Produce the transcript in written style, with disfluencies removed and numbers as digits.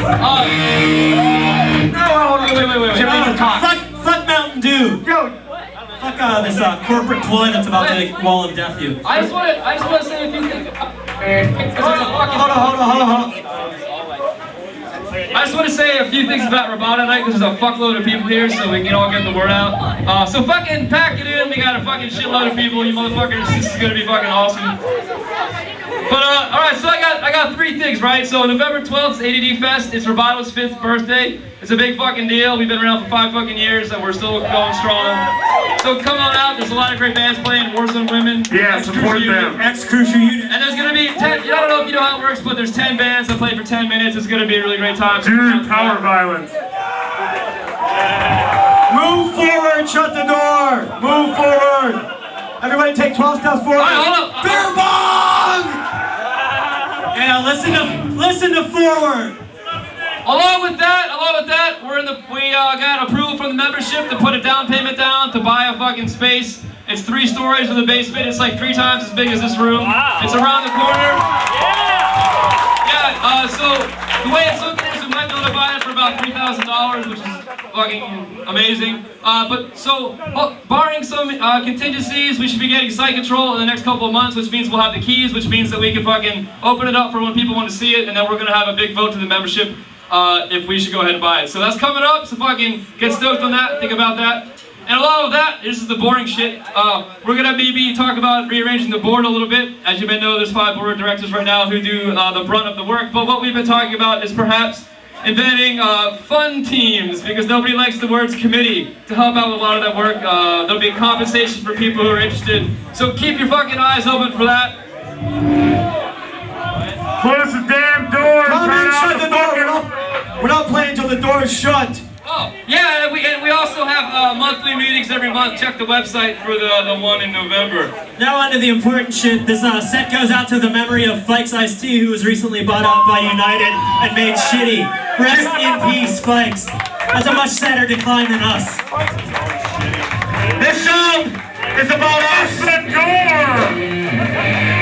Wait. Jimmy needs to talk. Fuck Mountain Dew. Yo. Fuck this corporate ploy that's about to wall of death you. I just want to say a few things. Hold on. I just want to say a few things about Roboto night because there's a fuckload of people here, so we can all get the word out. So fucking pack it in. We got a fucking shitload of people. You motherfuckers, this is gonna be fucking awesome. But all right, so I got three things, right? So November 12th is ADD Fest. It's Roboto's 5th birthday. It's a big fucking deal. We've been around for 5 fucking years, and we're still going strong. So come on out. There's a lot of great bands playing. Warzone Women. Yeah, support them. Ex-Crucial Unit. And there's gonna be 10. I don't know if you know how it works, but there's 10 bands that play for 10 minutes. It's gonna be a really great time. Dude, power violence. Move forward. Shut the door. Move forward. Everybody take 12 steps forward. All right, hold up. Beer bong! Yeah, listen to forward. Along with that, we got approval from the membership to put a down payment down to buy a fucking space. It's 3 stories with a basement. It's like 3 times as big as this room. Wow. It's around the corner. Yeah. So the way it's looking is we might be able to buy it for about $3,000, which is fucking amazing. Barring some contingencies, we should be getting site control in the next couple of months, which means we'll have the keys, which means that we can fucking open it up for when people want to see it, and then we're gonna have a big vote to the membership if we should go ahead and buy it. So that's coming up, so fucking get stoked on that, think about that. And along with that, this is the boring shit. We're gonna maybe talk about rearranging the board a little bit. As you may know, there's 5 board of directors right now who do the brunt of the work, but what we've been talking about is perhaps inventing fun teams, because nobody likes the words committee, to help out with a lot of that work. There'll be compensation for people who are interested. So keep your fucking eyes open for that. Close the damn door. Come in, shut the door. We're not playing until the door is shut. Oh, yeah, and we also have monthly meetings every month. Check the website for the one in November. Now on to the important shit. This set goes out to the memory of Fikes Ice-T, who was recently bought out by United and made shitty. Rest in peace, Fikes. That's a much sadder decline than us. This show is about us. The door.